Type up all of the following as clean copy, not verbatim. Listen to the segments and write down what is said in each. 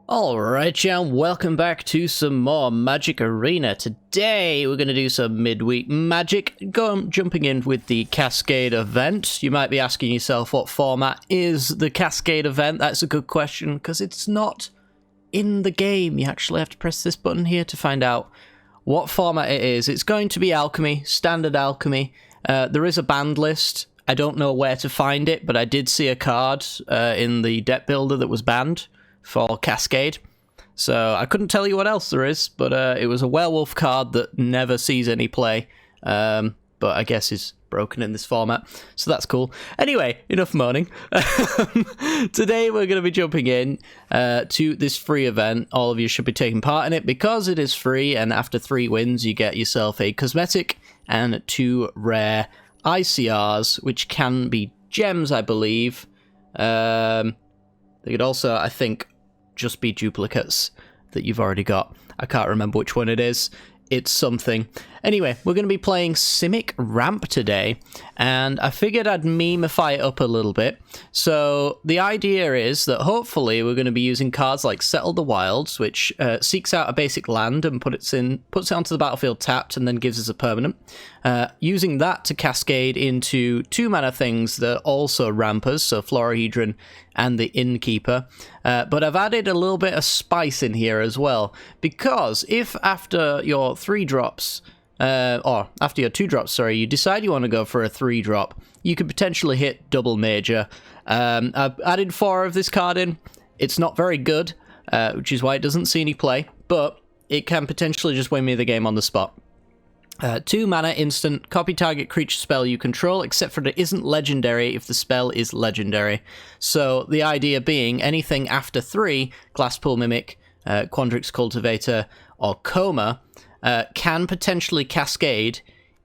Alright, yeah, welcome back to some more Magic Arena. Today we're going to do some midweek magic, jumping in with the Cascade event. You might be asking yourself, what format is the Cascade event? That's a good question, because it's not in the game. You actually have to press this button here to find out what format it is. It's going to be Alchemy, standard Alchemy. There is a banned list. I don't know where to find it, but I did see a card in the deck builder that was banned for Cascade. So I couldn't tell you what else there is, but it was a werewolf card that never sees any play, but I guess is broken in this format, so that's cool. Anyway, enough moaning. Today we're going to be jumping in to this free event. All of you should be taking part in it because it is free, and after 3 wins you get yourself a cosmetic and 2 rare ICRs, which can be gems, I believe. They could also, I think, just be duplicates that you've already got. I can't remember which one it is. It's something. Anyway, we're going to be playing Simic Ramp today, and I figured I'd memify it up a little bit. So the idea is that hopefully we're going to be using cards like Settle the Wilds, which seeks out a basic land and puts it onto the battlefield tapped and then gives us a permanent. Using that to cascade into 2 mana things that are also rampers, so Florahedron and the Innkeeper. But I've added a little bit of spice in here as well, because if after your 3-drops, or after your 2-drops, sorry, you decide you want to go for a 3-drop, you could potentially hit double major. I've added 4 of this card in. It's not very good, which is why it doesn't see any play, but it can potentially just win me the game on the spot. 2 mana instant, copy target creature spell you control, except for it isn't legendary if the spell is legendary. So the idea being anything after 3, Glasspool Mimic, Quandrix Cultivator, or Coma, can potentially cascade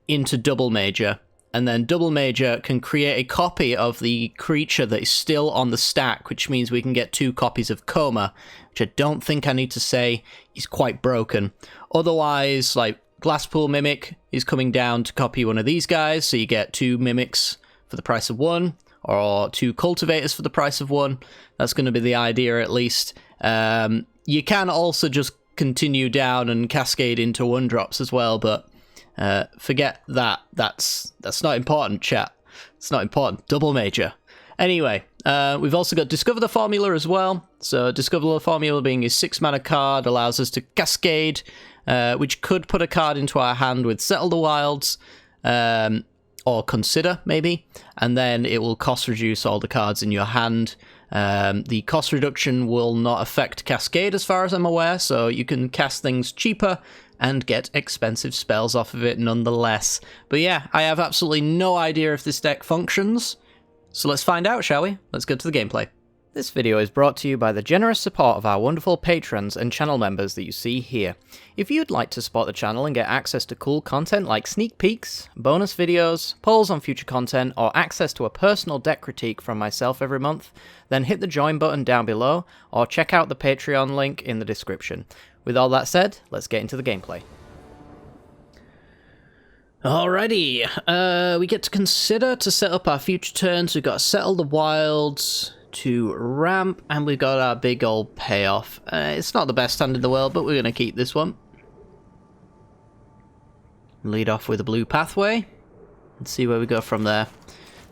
into double major, and then double major can create a copy of the creature that is still on the stack, which means we can get 2 copies of Coma, which I don't think I need to say is quite broken. Otherwise, like, Glasspool Mimic is coming down to copy one of these guys, so you get 2 Mimics for the price of 1, or 2 Cultivators for the price of 1. That's going to be the idea, at least. You can also just continue down and cascade into 1-drops as well, but forget that. That's not important, chat. It's not important. Double major. Anyway, we've also got Discover the Formula as well. So Discover the Formula being a 6-mana card allows us to cascade, which could put a card into our hand with Settle the Wilds, or Consider, maybe, and then it will cost reduce all the cards in your hand. The cost reduction will not affect Cascade as far as I'm aware, so you can cast things cheaper and get expensive spells off of it nonetheless. But yeah, I have absolutely no idea if this deck functions, so let's find out, shall we? Let's go to the gameplay. This video is brought to you by the generous support of our wonderful patrons and channel members that you see here. If you'd like to support the channel and get access to cool content like sneak peeks, bonus videos, polls on future content, or access to a personal deck critique from myself every month, then hit the join button down below, or check out the Patreon link in the description. With all that said, let's get into the gameplay. Alrighty, we get to consider to set up our future turns. We've got Settle the Wilds to ramp, and we've got our big old payoff. It's not the best hand in the world, but we're going to keep this one. Lead off with a blue pathway and see where we go from there.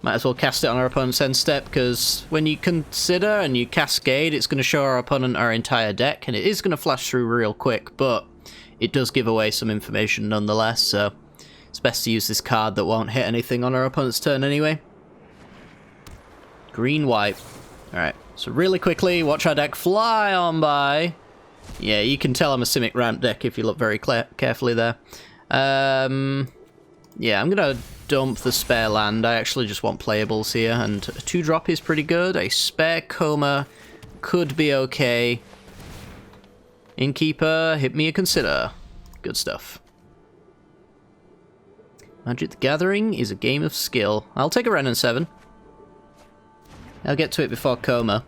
Might as well cast it on our opponent's end step, because when you consider and you cascade, it's going to show our opponent our entire deck, and it is going to flash through real quick, but it does give away some information nonetheless, so it's best to use this card that won't hit anything on our opponent's turn anyway. Green-white. Alright, so really quickly, watch our deck fly on by. Yeah, you can tell I'm a Simic ramp deck if you look very carefully there. Yeah, I'm going to dump the spare land. I actually just want playables here, and a 2-drop is pretty good. A spare Coma could be okay. Innkeeper, hit me a Consider. Good stuff. Magic the Gathering is a game of skill. I'll take a Renin 7. I'll get to it before Coma.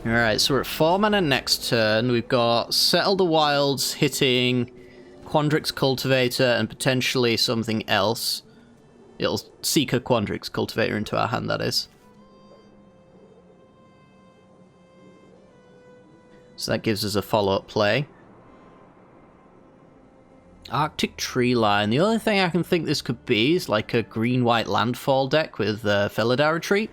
Alright, so we're at 4 mana next turn. We've got Settle the Wilds hitting Quandrix Cultivator and potentially something else. It'll seek a Quandrix Cultivator into our hand, that is. So that gives us a follow-up play. Arctic Tree Line. The only thing I can think this could be is like a green-white landfall deck with Felidar Retreat.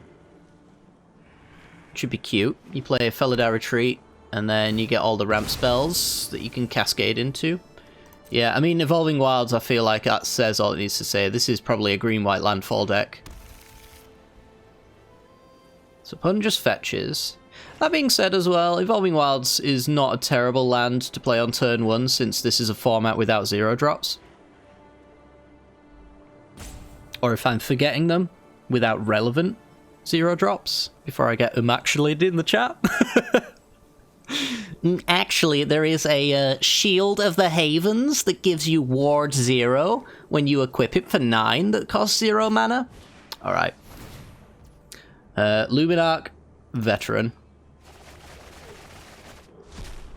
Should be cute. You play a Felidar Retreat, and then you get all the ramp spells that you can cascade into. Yeah, I mean, Evolving Wilds, I feel like that says all it needs to say. This is probably a green-white landfall deck. So opponent just fetches. That being said as well, Evolving Wilds is not a terrible land to play on turn 1 since this is a format without 0 drops. Or if I'm forgetting them, without relevant 0 drops, before I get actually in the chat. Actually, there is a Shield of the Havens that gives you Ward 0 when you equip it for 9 that costs 0 mana. Alright. Luminarch, Veteran.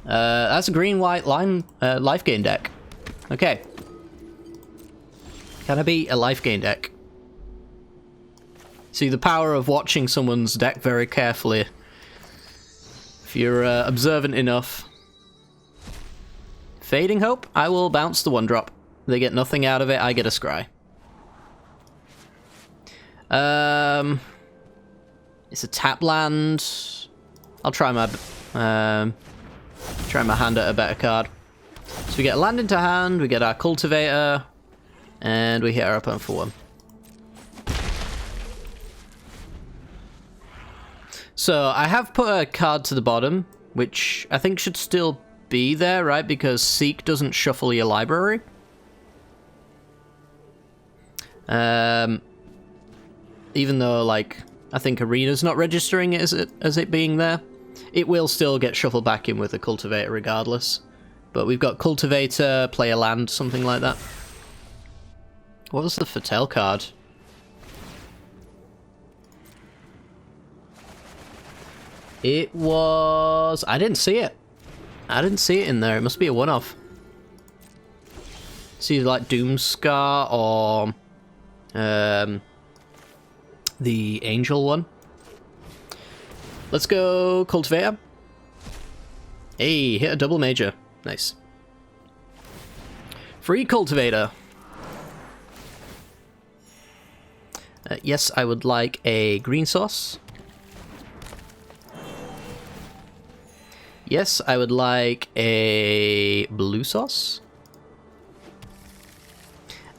That's a green-white life gain deck. Okay. Can I be a life gain deck? See the power of watching someone's deck very carefully. If you're observant enough. Fading Hope, I will bounce the 1-drop. They get nothing out of it, I get a scry. It's a tap land. I'll try my hand at a better card. So we get a land into hand, we get our Cultivator, and we hit our opponent for 1. So I have put a card to the bottom, which I think should still be there, right? Because Seek doesn't shuffle your library. Even though, like, I think Arena's not registering it as it being there. It will still get shuffled back in with a Cultivator regardless. But we've got Cultivator, play a land, something like that. What was the Foretell card? It was... I didn't see it. I didn't see it in there. It must be a one-off. It's either like Doomscar or... the Angel one. Let's go Cultivator. Hey, hit a double major. Nice. Free Cultivator. Yes, I would like a green sauce. Yes, I would like a blue sauce.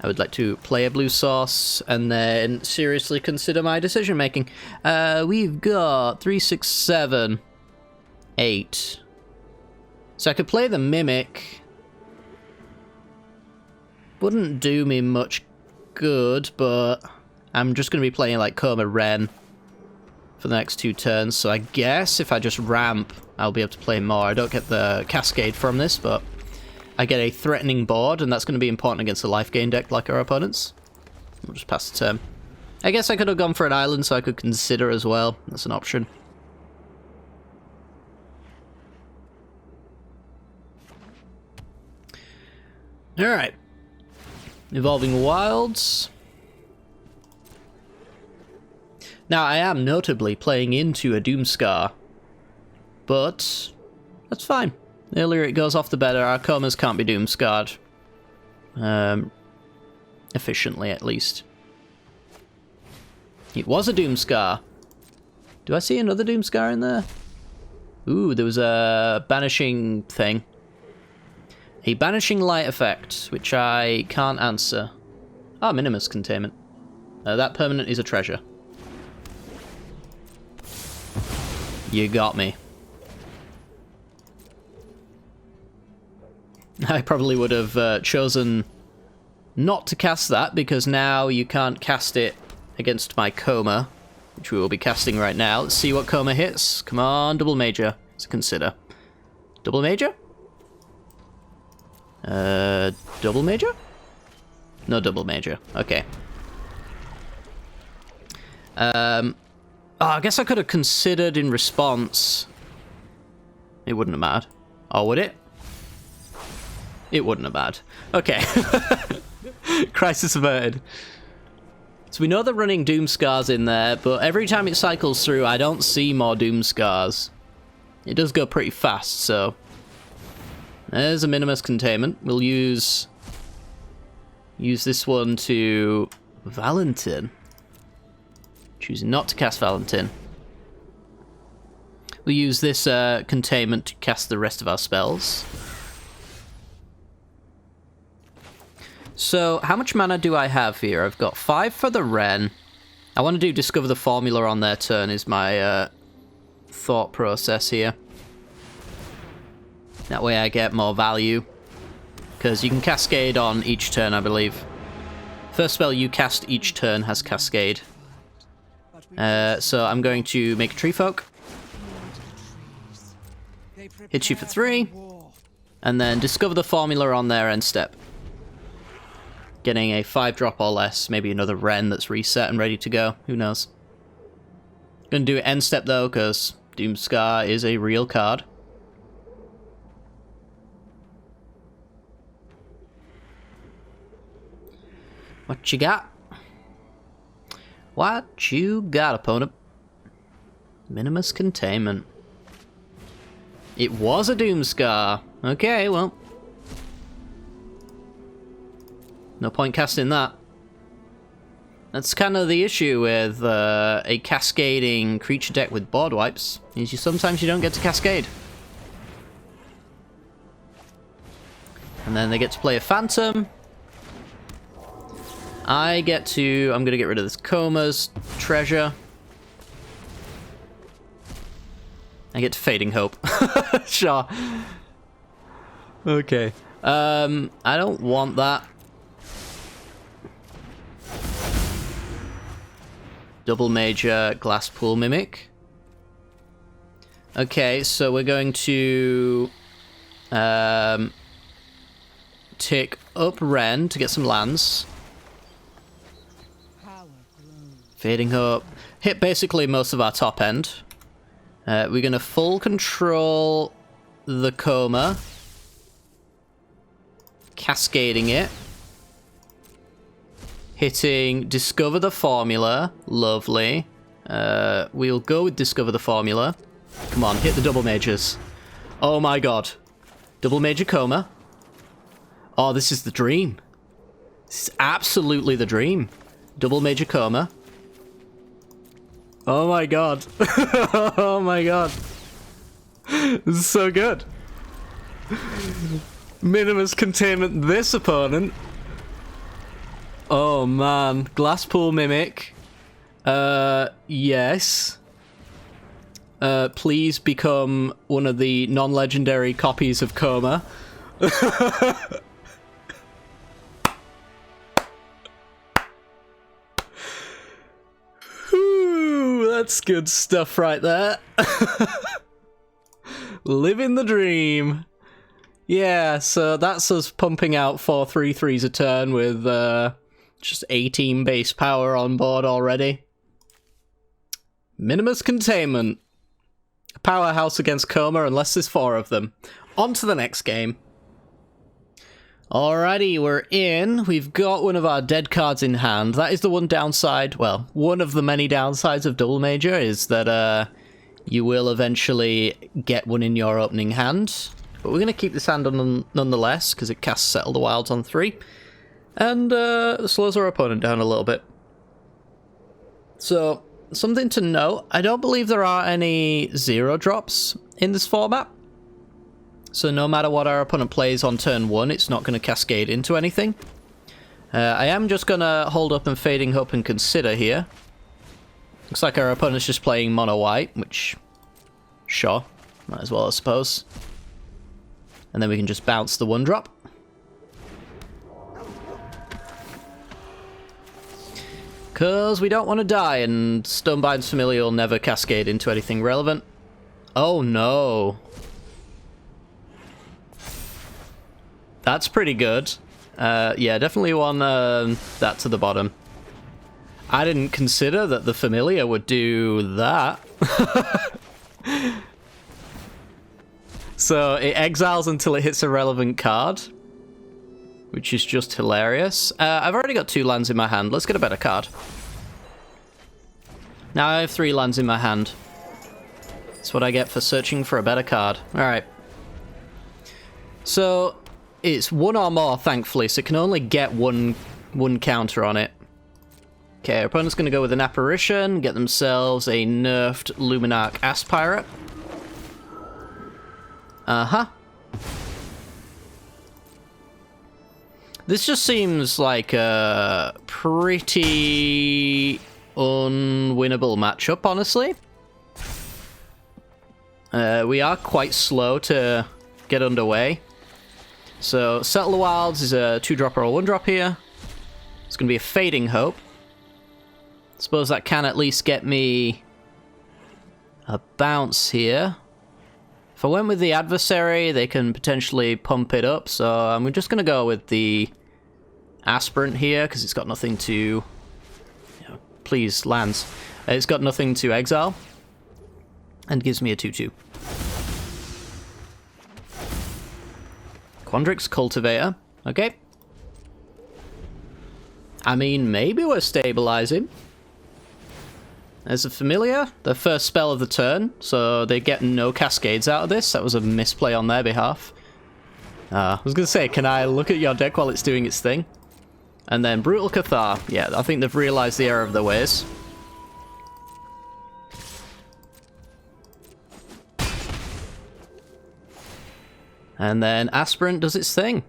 I would like to play a blue sauce and then seriously consider my decision making. We've got 3, 6, 7, 8. So I could play the Mimic. Wouldn't do me much good, but I'm just going to be playing like Coma Ren for the next 2 turns. So I guess if I just ramp, I'll be able to play more. I don't get the Cascade from this, but I get a threatening board, and that's going to be important against a life gain deck like our opponents. We'll just pass the turn. I guess I could have gone for an island, so I could consider as well. That's an option. Alright. Evolving Wilds. Now, I am notably playing into a Doomscar, but that's fine. The earlier it goes off, the better. Our Comas can't be Doomscarred. Efficiently, at least. It was a Doomscar. Do I see another Doomscar in there? Ooh, there was a banishing thing. A banishing light effect, which I can't answer. Ah, Minimus Containment. That permanent is a treasure. You got me. I probably would have chosen not to cast that, because now you can't cast it against my Coma, which we will be casting right now. Let's see what Coma hits. Come on, double major. Let's consider. Double major? Double major? No double major. Okay. Oh, I guess I could have considered in response. It wouldn't have mattered. Or would it? It wouldn't have mattered. Okay. Crisis averted. So we know they're running Doomscars in there, but every time it cycles through, I don't see more Doomscars. It does go pretty fast, so... There's a Minimus Containment. We'll use this one to Valentin. Choosing not to cast Valentin. We'll use this containment to cast the rest of our spells. So, how much mana do I have here? I've got 5 for the Wren. I want to do Discover the Formula on their turn is my thought process here. That way I get more value. Because you can Cascade on each turn, I believe. First spell you cast each turn has Cascade. So I'm going to make a Tree Folk. Hit you for 3. And then Discover the Formula on their end step. Getting a 5-drop or less. Maybe another Wren that's reset and ready to go. Who knows? Gonna do it end step though, because Doomscar is a real card. What you got? What you got, opponent? Minimus Containment. It was a Doomscar. Okay, well. No point casting that. That's kind of the issue with a cascading creature deck with board wipes, is sometimes you don't get to cascade. And then they get to play a Phantom. I'm going to get rid of this Coma's Treasure. I get to Fading Hope. Sure. Okay. I don't want that. Double Major Glasspool Mimic. Okay, so we're going to tick up Wren to get some lands. Fading Hope. Hit basically most of our top end. We're going to full control the Coma. Cascading it. Hitting Discover the Formula. Lovely. We'll go with Discover the Formula. Come on, hit the double majors. Oh my god. Double Major Coma. Oh, this is the dream. This is absolutely the dream. Double Major Coma. Oh my god. Oh my god. This is so good. Minimus Containment this opponent. Oh man. Glasspool Mimic. Yes. Please become one of the non-legendary copies of Coma. Ooh, that's good stuff right there. Living the dream. Yeah, so that's us pumping out 4 3/3s a turn with just 18 base power on board already. Minimus Containment. A powerhouse against Coma unless there's 4 of them. On to the next game. Alrighty, we're in. We've got one of our dead cards in hand. That is the one downside, well, one of the many downsides of Double Major is that you will eventually get one in your opening hand. But we're going to keep this hand on nonetheless, because it casts Settle the Wilds on 3. And slows our opponent down a little bit. So, something to note, I don't believe there are any 0 drops in this format. So no matter what our opponent plays on turn 1, it's not going to cascade into anything. I am just going to hold up and Fading Hope and Consider here. Looks like our opponent's just playing mono white, which, sure, might as well I suppose. And then we can just bounce the 1-drop. Because we don't want to die, and Stonebind's Familiar will never cascade into anything relevant. Oh no. That's pretty good. Yeah, definitely want that to the bottom. I didn't consider that the Familiar would do that. So it exiles until it hits a relevant card, which is just hilarious. I've already got 2 lands in my hand. Let's get a better card. Now I have 3 lands in my hand. That's what I get for searching for a better card. Alright. So, it's one or more, thankfully, so it can only get one counter on it. Okay, our opponent's going to go with an Apparition, get themselves a nerfed Luminarch Aspirate. Uh-huh. This just seems like a pretty unwinnable matchup, honestly. We are quite slow to get underway. So, Settle the Wilds is a 2-drop or a 1-drop here. It's going to be a Fading Hope. Suppose that can at least get me a bounce here. If I went with the Adversary, they can potentially pump it up, so I'm just going to go with the Aspirant here, because it's got nothing to... You know, please, lands. It's got nothing to exile, and gives me a 2-2. Quandrix Cultivator, okay. I mean, maybe we're stabilizing. There's a Familiar, the first spell of the turn, so they get no Cascades out of this. That was a misplay on their behalf. I was going to say, can I look at your deck while it's doing its thing? And then Brutal Cathar. Yeah, I think they've realized the error of their ways. And then Aspirant does its thing.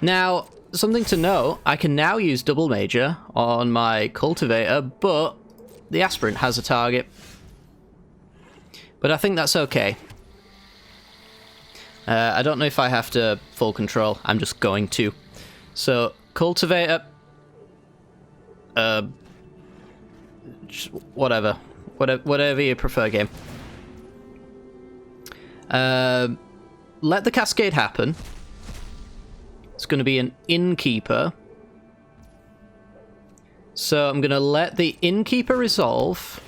Now, something to note, I can now use Double Major on my Cultivator, but the Aspirant has a target. But I think that's okay. I don't know if I have to full control. I'm just going to. So, Cultivator. Whatever. Whatever you prefer, game. Let the Cascade happen. It's going to be an Innkeeper. So I'm going to let the Innkeeper resolve.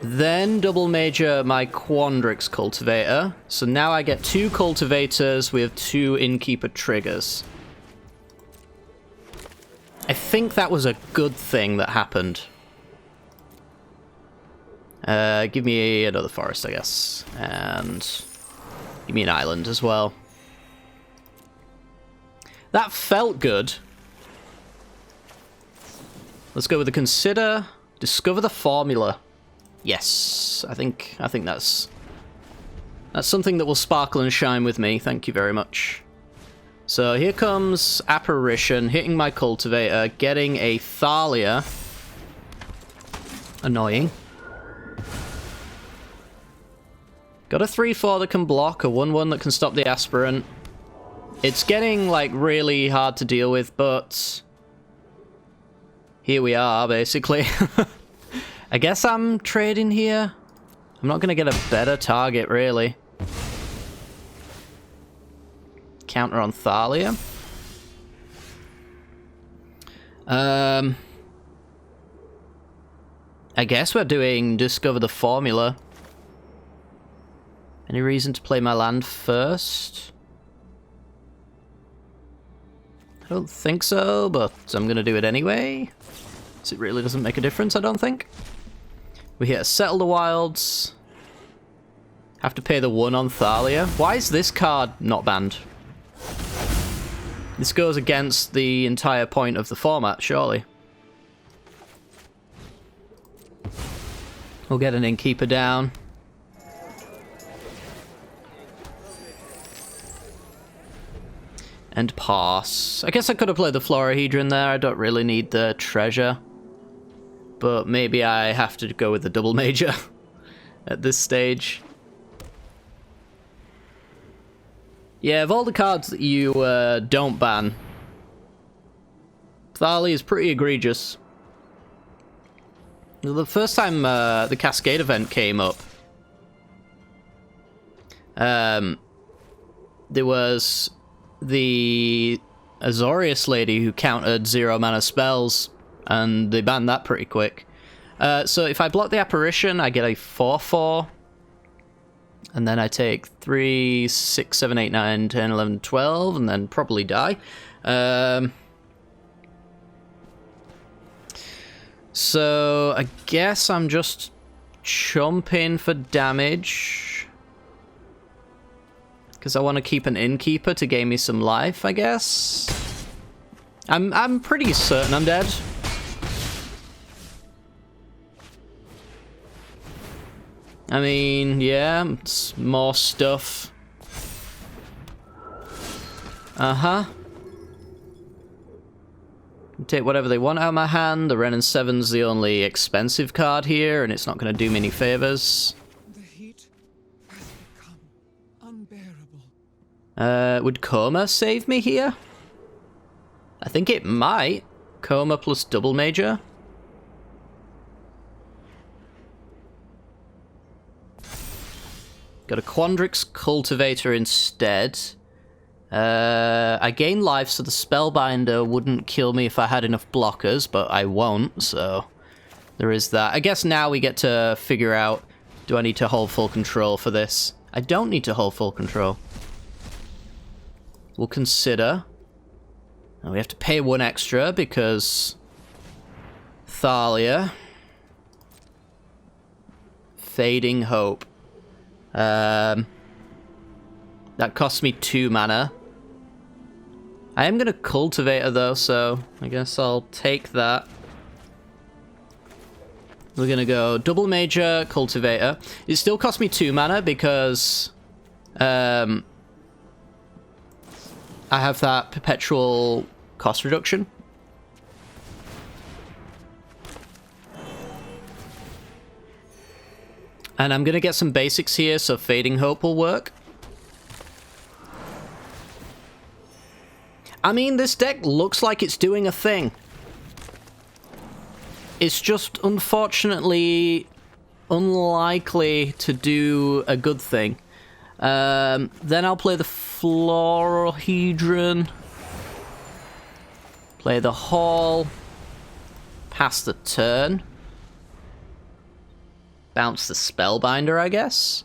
Then Double Major my Quandrix Cultivator. So now I get 2 Cultivators with 2 Innkeeper triggers. I think that was a good thing that happened. Give me another forest, I guess. And give me an island as well. That felt good. Let's go with the Consider. Discover the formula. Yes, I think that's something that will sparkle and shine with me. Thank you very much. So here comes Apparition, hitting my Cultivator, getting a Thalia. Annoying. Got a 3-4 that can block, a 1-1 that can stop the Aspirant. It's getting, like, really hard to deal with, but here we are, basically. I guess I'm trading here. I'm not going to get a better target, really. Counter on Thalia. I guess we're doing Discover the Formula. Any reason to play my land first? I don't think so, but I'm going to do it anyway. So it really doesn't make a difference, I don't think. We hit a Settle the Wilds. Have to pay the 1 on Thalia. Why is this card not banned? This goes against the entire point of the format, surely. We'll get an Innkeeper down. And pass. I guess I could have played the Florahedron there. I don't really need the treasure. But maybe I have to go with the Double Major at this stage. Yeah, of all the cards that you don't ban, Thalia is pretty egregious. The first time the Cascade event came up, there was the Azorius lady who countered 0-mana spells, and they banned that pretty quick. So if I block the Apparition, I get a 4-4. And then I take 3, 6, 7, 8, 9, 10, 11, 12, and then probably die. So I guess I'm just chomp in for damage. Because I want to keep an innkeeper to gain me some life, I guess. I'm pretty certain I'm dead. I mean, yeah, it's more stuff. Uh-huh. Take whatever they want out of my hand. The Ren and 7's the only expensive card here, and it's not going to do me any favors. The heat has become unbearable. Would Coma save me here? I think it might. Coma plus double major. Got a Quandrix Cultivator instead. I gain life, so the Spellbinder wouldn't kill me if I had enough blockers, but I won't, so there is that. I guess now we get to figure out, do I need to hold full control for this? I don't need to hold full control. We'll consider. Now we have to pay 1 extra because Thalia. Fading Hope. That costs me 2 mana. I am going to Cultivate her though, so I guess I'll take that. We're going to go double major, Cultivator. It still costs me 2 mana because I have that perpetual cost reduction. And I'm going to get some basics here, so Fading Hope will work. I mean, this deck looks like it's doing a thing. It's just, unfortunately, unlikely to do a good thing. Then I'll play the Florahedron. Play the Hall. Pass the turn. Bounce the Spellbinder, I guess.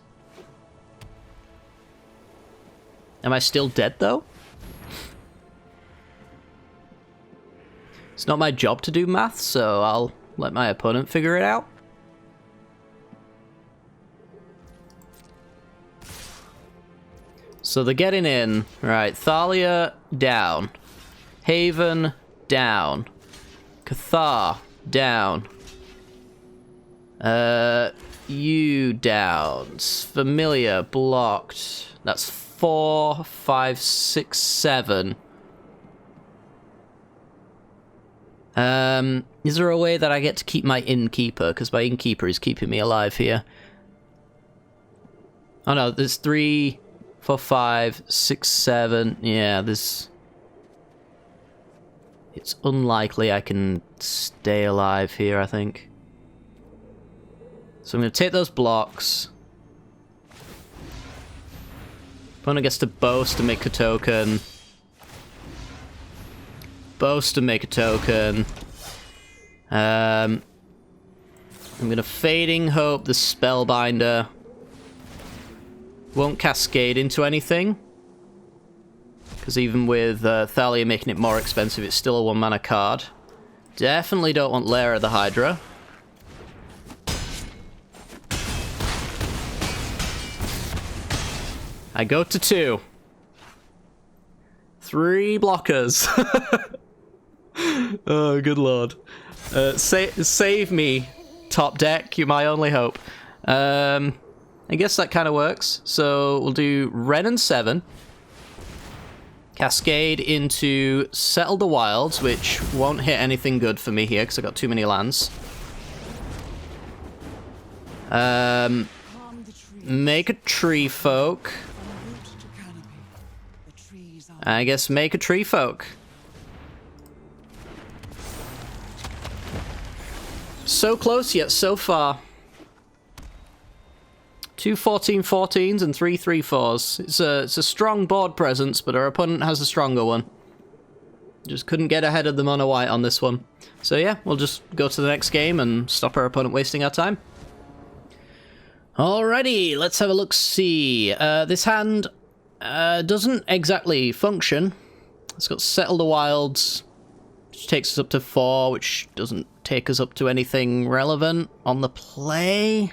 Am I still dead, though? It's not my job to do math, so I'll let my opponent figure it out. So they're getting in. Right, Thalia, down. Haven, down. Cathar, down. You down. Familiar, blocked. That's 4, 5, 6, 7. Is there a way that I get to keep my innkeeper? Because my innkeeper is keeping me alive here. Oh no, there's 3, 4, 5, 6, 7. Yeah, there's... It's unlikely I can stay alive here, I think. So I'm going to take those blocks. Opponent gets to boast and make a token. Boast and make a token. I'm going to Fading Hope the Spellbinder. Won't Cascade into anything. Because even with Thalia making it more expensive, it's still a 1 mana card. Definitely don't want Lair of the Hydra. I go to 2. 3 blockers. Oh, good lord. Save me, top deck. You're my only hope. I guess that kind of works. So we'll do Ren and 7. Cascade into Settle the Wilds, which won't hit anything good for me here because I got too many lands. Make a Tree Folk. I guess make a Tree Folk. So close yet so far. 2 14/14s and 3 3/4s. It's a strong board presence, but our opponent has a stronger one. Just couldn't get ahead of the mono white on this one. So yeah, we'll just go to the next game and stop our opponent wasting our time. Alrighty, let's have a look-see. This hand doesn't exactly function. It's got Settle the Wilds, which takes us up to 4, which doesn't take us up to anything relevant on the play.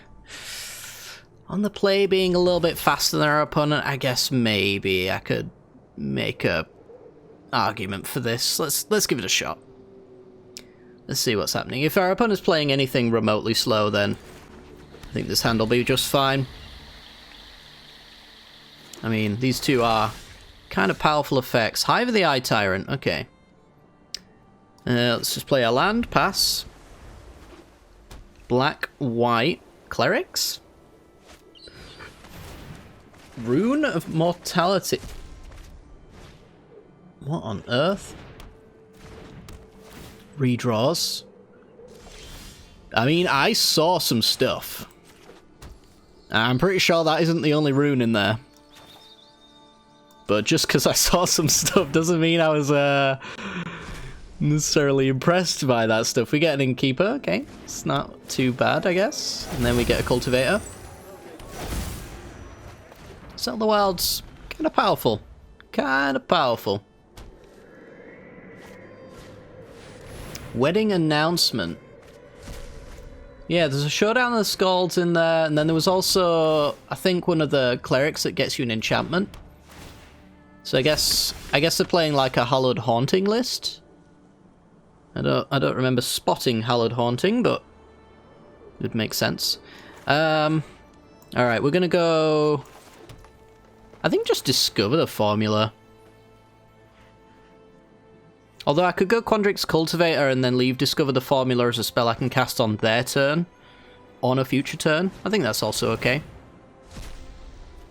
On the play being a little bit faster than our opponent, I guess maybe I could make a argument for this. Let's give it a shot. Let's see what's happening. If our opponent's playing anything remotely slow, then I think this hand will be just fine. I mean, these two are kind of powerful effects. Hive of the Eye Tyrant, okay. Let's just play our land, pass. Black, white, clerics? Rune of Mortality. What on earth? Redraws. I mean, I saw some stuff. I'm pretty sure that isn't the only rune in there. But just because I saw some stuff doesn't mean I was necessarily impressed by that stuff. We get an Innkeeper, okay. It's not too bad, I guess. And then we get a Cultivator. Settle the Wild's kind of powerful. Kind of powerful. Wedding Announcement. Yeah, there's a Showdown of the Scalds in there, and then there was also, I think, one of the clerics that gets you an enchantment. So I guess they're playing like a Hallowed Haunting list. I don't remember spotting Hallowed Haunting, but it would make sense. Alright, we're gonna go, I think, just discover the formula. Although I could go Quandrix Cultivator and then leave Discover the Formula as a spell I can cast on their turn. On a future turn. I think that's also okay.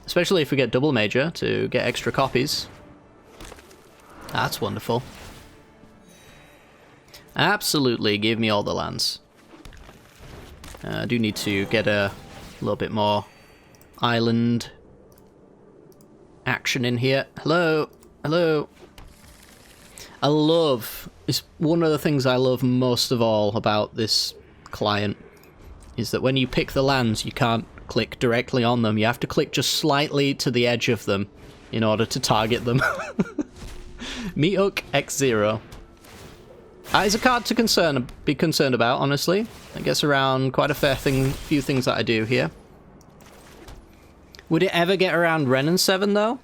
Especially if we get Double Major to get extra copies. That's wonderful. Absolutely, give me all the lands. I do need to get a little bit more island action in here. Hello, hello. It's one of the things I love most of all about this client, is that when you pick the lands, you can't click directly on them. You have to click just slightly to the edge of them in order to target them. Meathook X0. That is a card to be concerned about, honestly. It gets around quite a few things that I do here. Would it ever get around Ren and 7 though?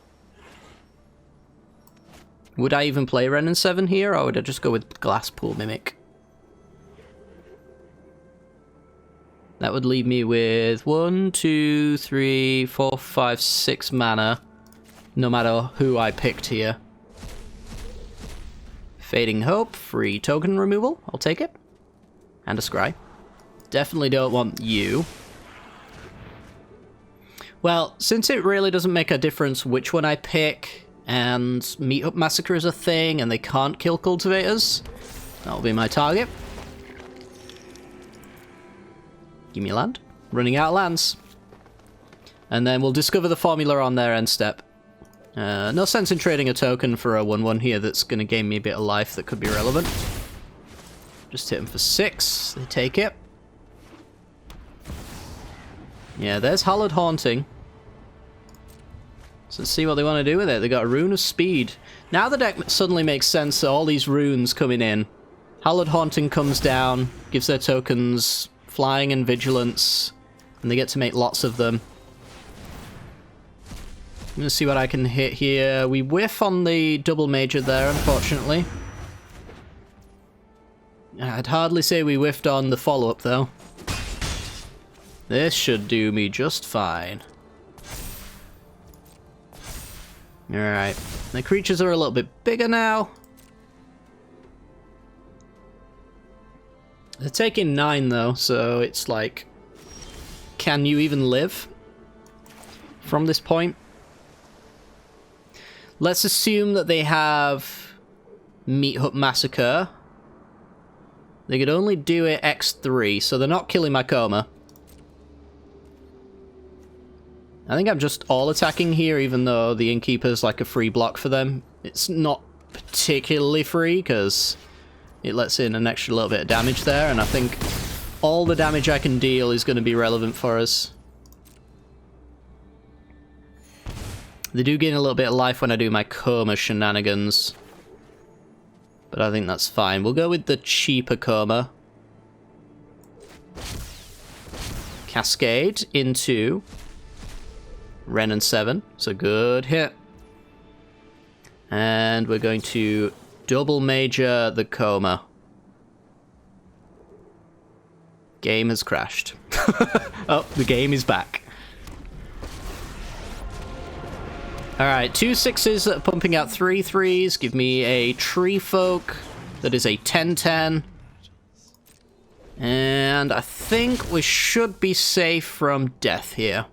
Would I even play Ren and 7 here, or would I just go with Glasspool Mimic? That would leave me with 1, 2, 3, 4, 5, 6 mana, no matter who I picked here. Fading Hope, free token removal, I'll take it. And a Scry. Definitely don't want you. Well, since it really doesn't make a difference which one I pick, and Meat-Up Massacre is a thing, and they can't kill cultivators, that'll be my target. Give me land. Running out of lands. And then we'll discover the formula on their end step. No sense in trading a token for a 1/1 here that's going to gain me a bit of life that could be relevant. Just hit them for 6. They take it. Yeah, there's Hallowed Haunting. So let's see what they want to do with it. They got a Rune of Speed. Now the deck suddenly makes sense, so all these runes coming in. Hallowed Haunting comes down, gives their tokens Flying and Vigilance, and they get to make lots of them. I'm going to see what I can hit here. We whiff on the Double Major there, unfortunately. I'd hardly say we whiffed on the follow-up, though. This should do me just fine. Alright. The creatures are a little bit bigger now. They're taking 9, though, so it's like, can you even live from this point? Let's assume that they have Meat-Up Massacre. They could only do it X3, so they're not killing my Coma. I think I'm just all attacking here, even though the Innkeeper's like a free block for them. It's not particularly free, because it lets in an extra little bit of damage there, and I think all the damage I can deal is going to be relevant for us. They do gain a little bit of life when I do my Coma shenanigans, but I think that's fine. We'll go with the cheaper Coma. Cascade into Ren and 7. It's a good hit. And we're going to double major the coma. Game has crashed. Oh, the game is back. Alright, 2 6s that are pumping out 3 3s. Give me a Tree Folk that is a 10-10. And I think we should be safe from death here.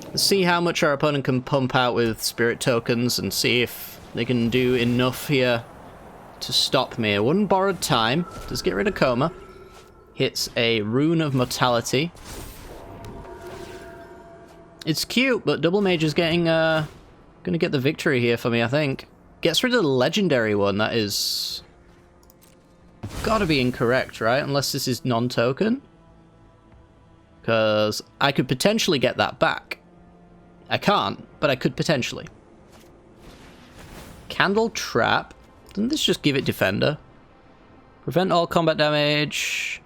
Let's see how much our opponent can pump out with spirit tokens and see if they can do enough here to stop me. 1 borrowed time. Does get rid of coma. Hits a Rune of Mortality. It's cute, but Double Mage is getting, gonna get the victory here for me, I think. Gets rid of the legendary one. That is gotta be incorrect, right? Unless this is non-token. Because I could potentially get that back. I can't, but I could potentially. Candle Trap. Doesn't this just give it Defender? Prevent all combat damage.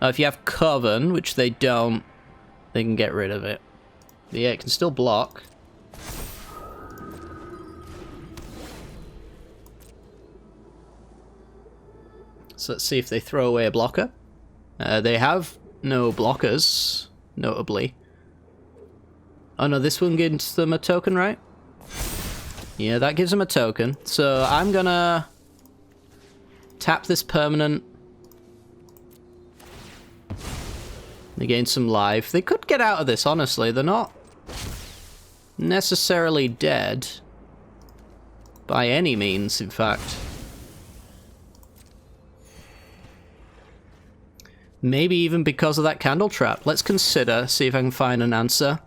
If you have Coven, which they don't, they can get rid of it. But yeah, it can still block. So let's see if they throw away a blocker. They have no blockers, notably. Oh no, this one gives them a token, right? Yeah, that gives them a token. So I'm gonna tap this permanent. They gain some life. They could get out of this, honestly. They're not necessarily dead. By any means, in fact. Maybe even because of that candle trap. Let's consider, see if I can find an answer.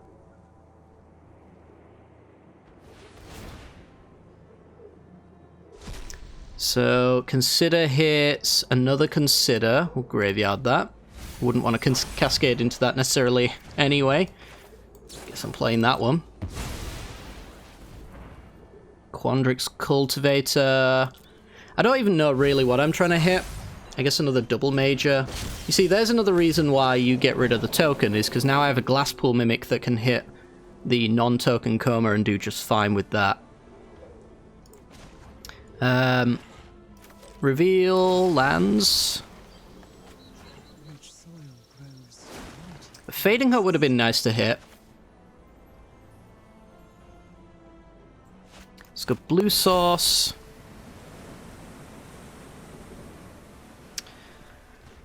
So, consider hits, another consider. We'll graveyard that. Wouldn't want to cascade into that necessarily anyway. Guess I'm playing that one. Quandrix Cultivator. I don't even know really what I'm trying to hit. I guess another double major. You see, there's another reason why you get rid of the token, is because now I have a Glasspool Mimic that can hit the non-token coma and do just fine with that. Reveal lands. Fading Hut would have been nice to hit. Let's go blue source.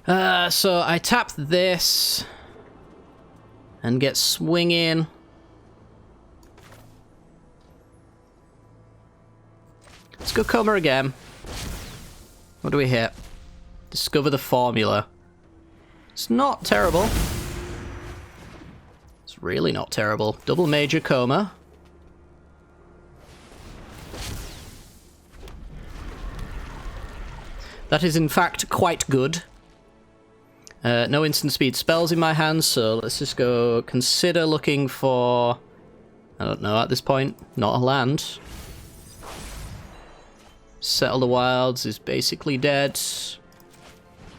So I tap this and get swinging. Let's go coma again. What do we hit? Discover the formula. It's not terrible. It's really not terrible. Double major coma. That is in fact quite good. No instant speed spells in my hands, so let's just go consider looking for... I don't know at this point. Not a land. Settle the Wilds is basically dead.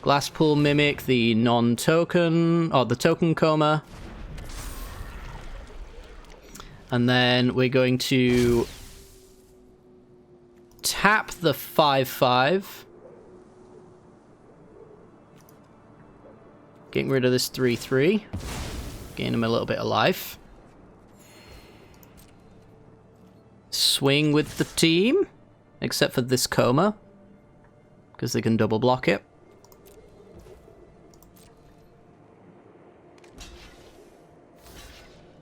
Glasspool Mimic, the non-token, or the token coma. And then we're going to tap the 5/5. Getting rid of this 3/3. Gain him a little bit of life. Swing with the team. Except for this coma. Because they can double block it.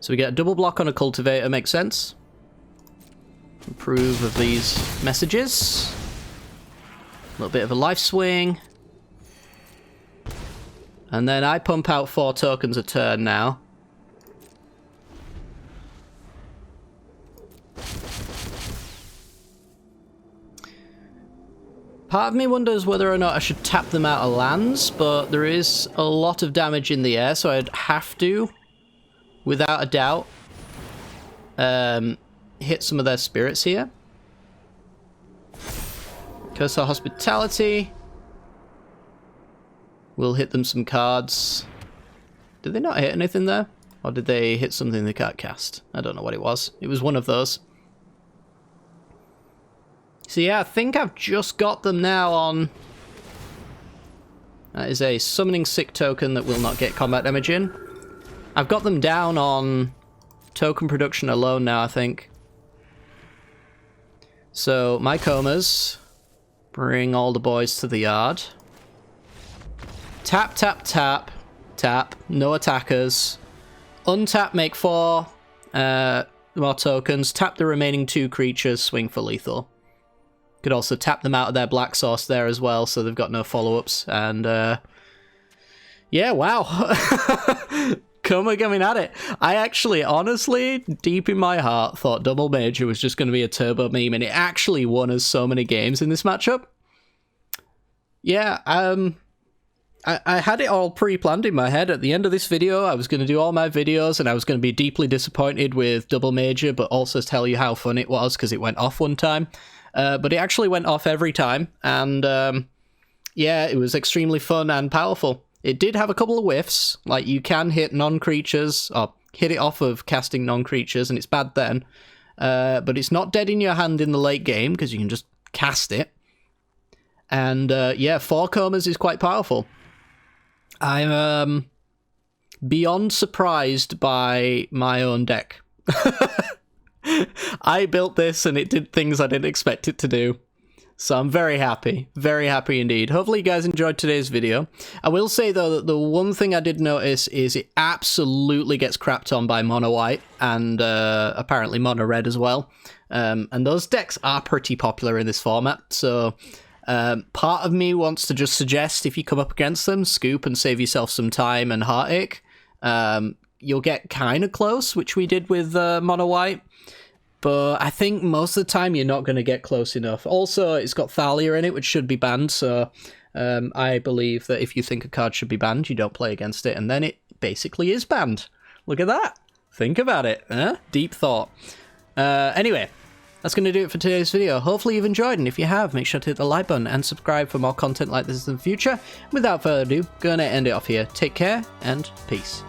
So we get a double block on a cultivator, makes sense. Approve of these messages. A little bit of a life swing. And then I pump out 4 tokens a turn now. Part of me wonders whether or not I should tap them out of lands, but there is a lot of damage in the air, so I'd have to, without a doubt, hit some of their spirits here. Curse of Hospitality. We'll hit them some cards. Did they not hit anything there? Or did they hit something they can't cast? I don't know what it was. It was one of those. So yeah, I think I've just got them now on... That is a Summoning Sick token that will not get combat damage in. I've got them down on token production alone now, I think. So, my comas. Bring all the boys to the yard. Tap, tap, tap. Tap. No attackers. Untap, make 4 more tokens. Tap the remaining 2 creatures, swing for lethal. Could also tap them out of their black source there as well, so they've got no follow-ups. And, yeah, wow. Coma coming at it. I actually, honestly, deep in my heart, thought Double Major was just going to be a turbo meme, and it actually won us so many games in this matchup. Yeah, I had it all pre-planned in my head. At the end of this video, I was going to do all my videos, and I was going to be deeply disappointed with Double Major, but also tell you how fun it was, because it went off one time. But it actually went off every time, and yeah, it was extremely fun and powerful. It did have a couple of whiffs, like you can hit non-creatures, or hit it off of casting non-creatures, and it's bad then. But it's not dead in your hand in the late game, because you can just cast it. And yeah, 4 comas is quite powerful. I'm beyond surprised by my own deck. I built this and it did things I didn't expect it to do. So I'm very happy indeed. Hopefully you guys enjoyed today's video. I will say though that the one thing I did notice is it absolutely gets crapped on by mono white and apparently mono red as well. And those decks are pretty popular in this format. So part of me wants to just suggest if you come up against them, scoop and save yourself some time and heartache. You'll get kind of close, which we did with mono white. But I think most of the time you're not going to get close enough. Also, it's got Thalia in it, which should be banned. So I believe that if you think a card should be banned, you don't play against it. And then it basically is banned. Look at that. Think about it. Deep thought. Anyway, that's going to do it for today's video. Hopefully you've enjoyed. And if you have, make sure to hit the like button and subscribe for more content like this in the future. Without further ado, going to end it off here. Take care and peace.